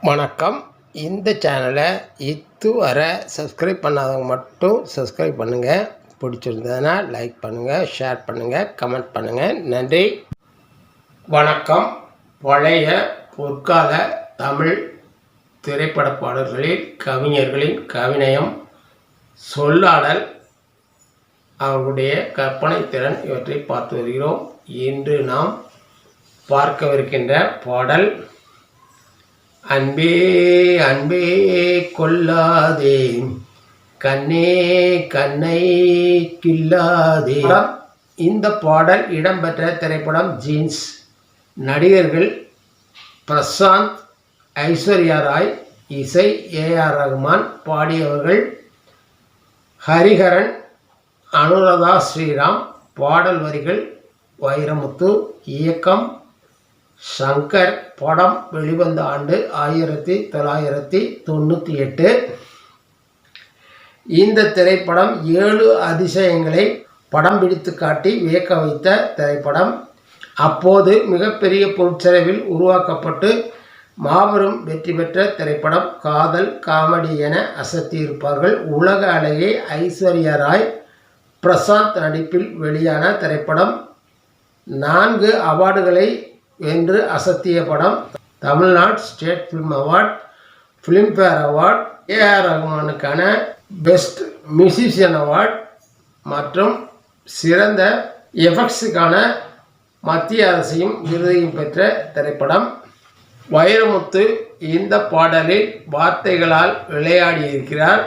வணக்கம். இந்த சேனலை இதுவரை சப்ஸ்கிரைப் பண்ணாதவங்க மட்டும் சப்ஸ்கிரைப் பண்ணுங்கள். பிடிச்சிருந்ததுன்னா லைக் பண்ணுங்கள், ஷேர் பண்ணுங்கள், கமெண்ட் பண்ணுங்கள். நன்றி. வணக்கம். பழைய பொற்கால தமிழ் திரைப்பட பாடல்களில் கவிஞர்களின் கவிநயம், சொல்லாடல், அவர்களுடைய கற்பனை திறன் இவற்றை பார்த்து வருகிறோம். இன்று நாம் பார்க்கவிருக்கின்ற பாடல் அன்பே அன்பே கொல்லாதே, கண்ணே கண்ணை கில்லாதே. இந்த பாடல் இடம்பெற்ற திரைப்படம் ஜீன்ஸ். நடிகர்கள் பிரசாந்த், ஐஸ்வர்யா ராய். இசை ஏஆர் ரகுமான். பாடியவர்கள் ஹரிஹரன், அனுராதா ஸ்ரீராம். பாடல் வரிகள் வைரமுத்து. இயக்கம் சங்கர். படம் வெளிவந்த ஆண்டு 1998. இந்த திரைப்படம் 7 அதிசயங்களை படம் பிடித்து காட்டி வியக்க வைத்த திரைப்படம். அப்போது மிகப்பெரிய பொருட்செலவில் உருவாக்கப்பட்டு மாபெரும் வெற்றி பெற்ற திரைப்படம். காதல், காமெடி என அசத்தியிருப்பார்கள். உலக அழகி ஐஸ்வர்யா ராய், பிரசாந்த் நடிப்பில் வெளியான திரைப்படம். 4 அவார்டுகளை வென்று அசத்திய படம். Tamil Nadu state film award, Filmfare award, AR ரகுமானுக்கான பெஸ்ட் மியூசிஷியன் அவார்ட் மற்றும் சிறந்த எஃபெக்ட்ஸுக்கான மத்திய அரசையும் விருதையும் பெற்ற திரைப்படம். வைரமுத்து இந்த பாடலில் வார்த்தைகளால் விளையாடியிருக்கிறார்.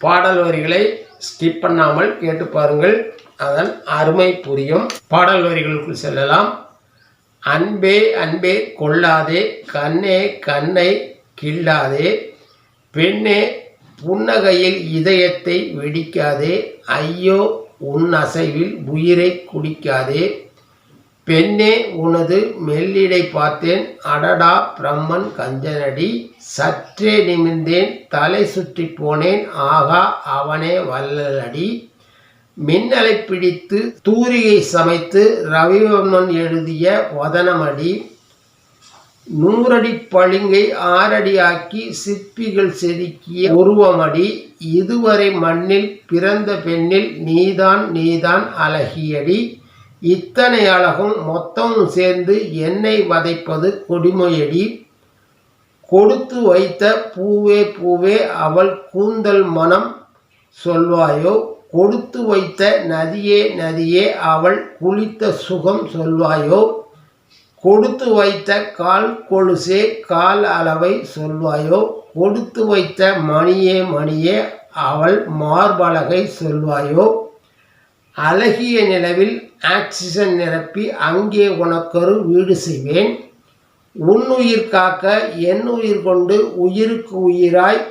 பாடல் வரிகளை ஸ்கிப் பண்ணாமல் கேட்டு பாருங்கள், அதன் அருமை புரியும். பாடல் வரிகளுக்குள் செல்லலாம். அன்பே அன்பே கொள்ளாதே, கண்ணே கண்ணை கில்லாதே, பெண்ணே புன்னகையில் இதயத்தை வெடிக்காதே, ஐயோ உன் அசைவில் உயிரை குடிக்காதே, பெண்ணே உனது மெல்லிடை பார்த்தேன், அடடா பிரம்மன் கஞ்சனடி, சற்றே நிமிர்ந்தேன் தலை சுற்றி போனேன், ஆகா அவனே வல்லலடி, மின்னலை பிடித்து தூரிகை சமைத்து ரவிவர்மன் எழுதிய வதனமடி, 100 அடி பளிங்கை 6 அடியாக்கி சிற்பிகள் செதுக்கிய உருவமடி, இதுவரை மண்ணில் பிறந்த பெண்ணில் நீதான் நீதான் அழகியடி, இத்தனை அழகும் மொத்தமும் சேர்ந்து என்னை வதைப்பது கொடுமையடி, கொடுத்து வைத்த பூவே பூவே அவள் கூந்தல் மனம் சொல்வாயோ, கொடுத்து வைத்த நதியே நதியே அவள் குளித்த சுகம் சொல்வாயோ, கொடுத்து வைத்த கால் கொலுசே கால் அளவை சொல்வாயோ, கொடுத்து வைத்த மணியே மணியே அவள் மார்பலகை சொல்வாயோ, அழகிய நிலவில் ஆக்சிஜன் நிரப்பி அங்கே உனக்கொரு வீடு செய்வேன், உன்னுயிர் காக்க என் உயிர் கொண்டு உயிருக்கு உயிராய்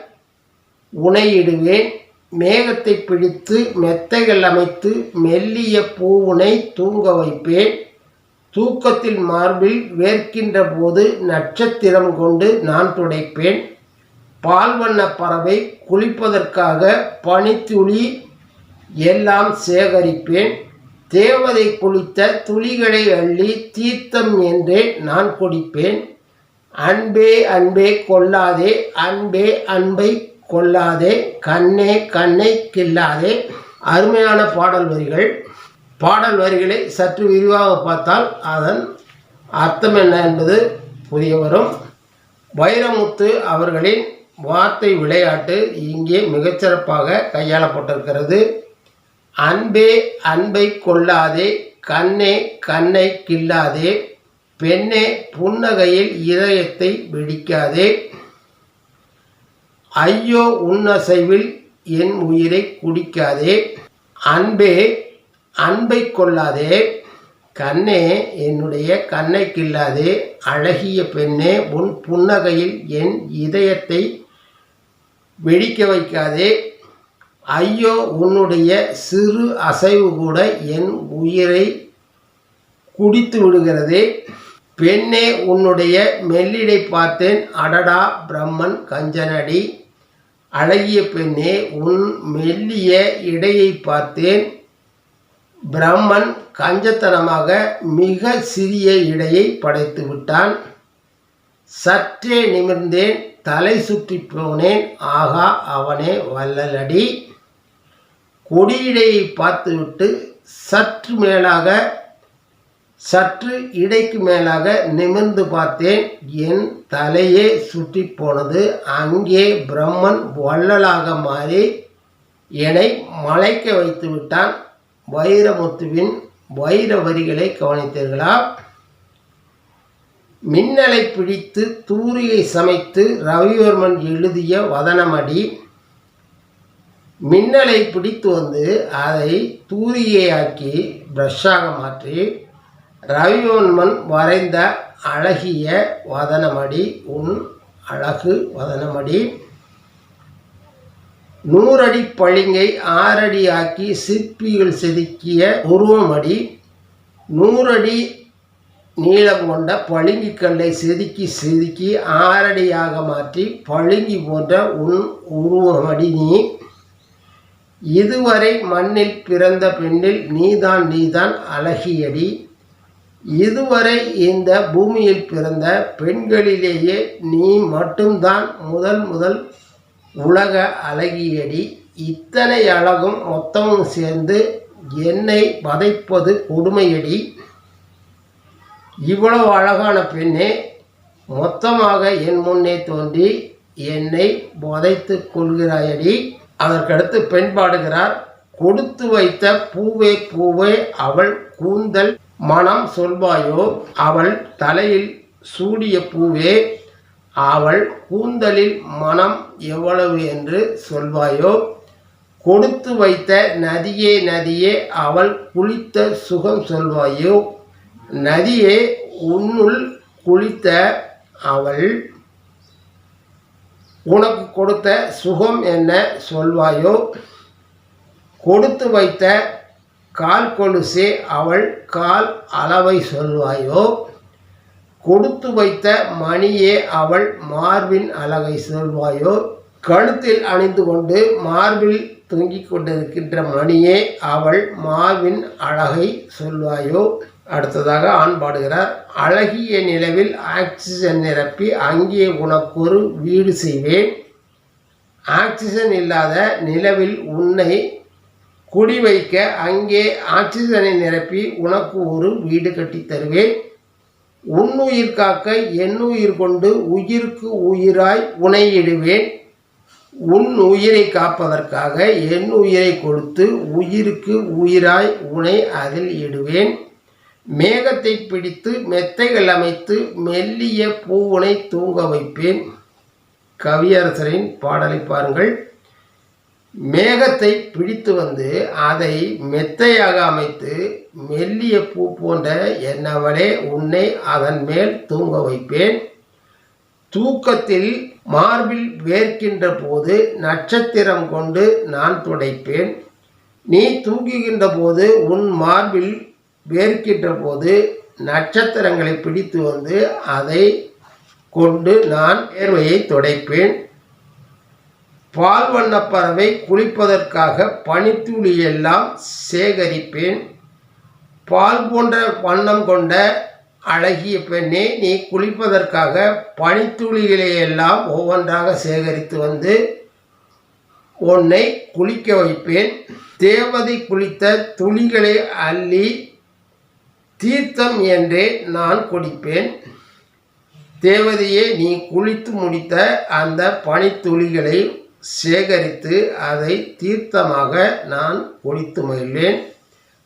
உனையிடுவேன், மேகத்தை பிடித்து மெத்தைகள் அமைத்து மெல்லிய பூவுனை தூங்க வைப்பேன், தூக்கத்தில் மார்பில் வேர்க்கின்ற போது நட்சத்திரம் கொண்டு நான் துடைப்பேன், பால்வண்ண பறவை குளிப்பதற்காக பனித்துளி எல்லாம் சேகரிப்பேன், தேவதை குளித்த துளிகளை அள்ளி தீர்த்தம் என்றே நான் குடிப்பேன், அன்பே அன்பே கொள்ளாதே, அன்பே அன்பை கொள்ளாதே, கண்ணே கண்ணை கில்லாதே. அருமையான பாடல் வரிகள். பாடல் வரிகளை சற்று விரிவாக பார்த்தால் அதன் அர்த்தம் என்ன என்பது புரிய வரும். வைரமுத்து அவர்களின் வார்த்தை விளையாட்டு இங்கே மிகச்சிறப்பாக கையாளப்பட்டிருக்கிறது. அன்பே அன்பை கொள்ளாதே, கண்ணே கண்ணை கில்லாதே, பெண்ணே புன்னகையில் இதயத்தை வெடிக்காதே, ஐயோ உன் அசைவில் என் உயிரை குடிக்காதே, அன்பே அன்பை கொள்ளாதே, கண்ணே என்னுடைய கண்ணை கில்லாதே, அழகிய பெண்ணே உன் புன்னகையில் என் இதயத்தை வெடிக்க வைக்காதே, ஐயோ உன்னுடைய சிறு அசைவு கூட என் உயிரை குடித்து விடுகிறதே, பெண்ணே உன்னுடைய மெல்லிடை பார்த்தேன், அடடா பிரம்மன் கஞ்சனடி, அழகிய பெண்ணே உன் மெல்லிய இடையை பார்த்தேன், பிரம்மன் கஞ்சத்தனமாக மிக சிறிய இடையை படைத்து விட்டான், சற்றே நிமிர்ந்தேன், தலை சுற்றி போனேன், ஆகா அவனே வள்ளலடி. கொடியிடையை பார்த்துவிட்டு சற்று இடைக்கு மேலாக நிமிர்ந்து பார்த்தேன். என் தலையே சுற்றி போனது. அங்கே பிரம்மன் வள்ளலாக மாறி என்னை மலைக்க வைத்து விட்டான். வைரமுத்துவின் வைர வரிகளை கவனித்தீர்களா? மின்னலை பிடித்து தூரியை சமைத்து ரவிவர்மன் எழுதிய வதனமடி. மின்னலை பிடித்து வந்து அதை தூரியை ஆக்கி பிரஷ்ஷாக மாற்றி ரவிவர்மன் வரைந்த அழகிய வதனமடி உன் அழகு வதனமடி. 100 அடி பளிங்கை 6 அடி ஆக்கி சிற்பிகள் செதுக்கிய உருவமடி. 100 அடி நீளம் கொண்ட பளிங்கு கல்லை செதுக்கி 6 அடியாக மாற்றி பளிங்கு போன்ற உன் உருவமடி நீ. இதுவரை மண்ணில் பிறந்த பெண்ணில் நீதான் அழகியடி. இதுவரை இந்த பூமியில் பிறந்த பெண்களிலேயே நீ மட்டும்தான் முதல் உலக அழகியடி. இத்தனை அழகும் மொத்தமும் சேர்ந்து என்னை வதைப்பது கொடுமையடி. இவ்வளவு அழகான பெண்ணே மொத்தமாக என் முன்னே தோன்றி என்னை வதைத்து கொள்கிறாயடி. அதற்கடுத்து பெண் பாடுகிறார். கொடுத்து வைத்த பூவே பூவே அவள் கூந்தல் மனம் சொல்வாயோ, அவள் தலையில் சூடிய பூவே அவள் கூந்தலில் மனம் எவ்வளவு என்று சொல்வாயோ. கொடுத்து வைத்த நதியே நதியே அவள் குளித்த சுகம் சொல்வாயோ. நதியே உன்னுள் குளித்த அவள் உனக்கு கொடுத்த சுகம் என்ன சொல்வாயோ. கொடுத்து வைத்த கால் கொலுசே அவள் கால் அளவை சொல்வாயோ. கொடுத்து வைத்த மணியே அவள் மார்பின் அழகை சொல்வாயோ. கழுத்தில் அணிந்து கொண்டு மார்பில் தொங்கிக் கொண்டிருக்கின்ற மணியே அவள் மார்பின் அழகை சொல்வாயோ. அடுத்ததாக ஆண் பாடுகிறார். அழகிய நிலவில் ஆக்சிஜன் நிரப்பி அங்கே உனக்கொரு வீடு செய்வேன். ஆக்சிஜன் இல்லாத நிலவில் உன்னை குடி வைக்க அங்கே ஆக்சிஜனை நிரப்பி உனக்கு ஒரு வீடு கட்டி தருவேன். உன்னுயிர் காக்க என்னுயிர் கொண்டு உயிருக்கு உயிராய் உனையிடுவேன். உன் உயிரை காப்பதற்காக என் உயிரை கொடுத்து உயிருக்கு உயிராய் உனை அதில் இடுவேன். மேகத்தை பிடித்து மெத்தைகள் அமைத்து மெல்லிய பூவுனை தூங்க வைப்பேன். கவியரசரின் பாடலை பாருங்கள். மேகத்தை பிடித்து வந்து அதை மெத்தையாக அமைத்து மெல்லிய பூ போன்ற என்னவளே உன்னை அதன் மேல் தூங்க வைப்பேன். தூக்கத்தில் மார்பில் வேர்க்கின்ற போது நட்சத்திரம் கொண்டு நான் துடைப்பேன். நீ தூங்குகின்ற போது உன் மார்பில் வேர்க்கின்ற போது நட்சத்திரங்களை பிடித்து வந்து அதை கொண்டு நான் வேர்வையை துடைப்பேன். பால் வண்ண பறவை குளிப்பதற்காக பனித்துளியெல்லாம் சேகரிப்பேன். பால் போன்ற வண்ணம் கொண்ட அழகிய பெண்ணே, நீ குளிப்பதற்காக பனித்துளிகளையெல்லாம் ஒவ்வொன்றாக சேகரித்து வந்து உன்னை குளிக்க வைப்பேன். தேவதை குளித்த துளிகளை அள்ளி தீர்த்தம் என்றே நான் குடிப்பேன். தேவதையே, நீ குளித்து முடித்த அந்த பனித்துளிகளை சேகரித்து அதை தீர்த்தமாக நான் குடித்து மகிழ்வேன்.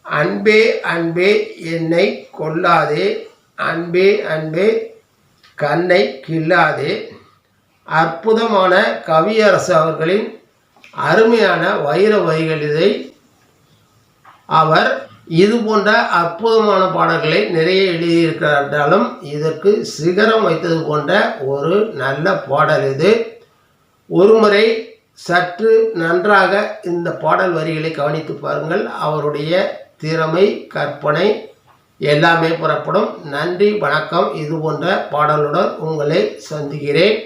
அன்பே அன்பே என்னை கொல்லாதே, அன்பே அன்பே கண்ணை கில்லாதே. அற்புதமான கவியரசு அவர்களின் அருமையான வைர வரிகள் இதை. அவர் இது போன்ற அற்புதமான பாடல்களை நிறைய எழுதியிருக்கிறாலும் இதற்கு சிகரம் வைத்தது போன்ற ஒரு நல்ல பாடல் இது. ஒருமுறை சற்று நன்றாக இந்த பாடல் வரிகளை கவனித்து பாருங்கள். அவருடைய திறமை, கற்பனை எல்லாமே புறப்படும். நன்றி, வணக்கம். இது போன்ற பாடலுடன் உங்களை சந்திக்கிறேன்.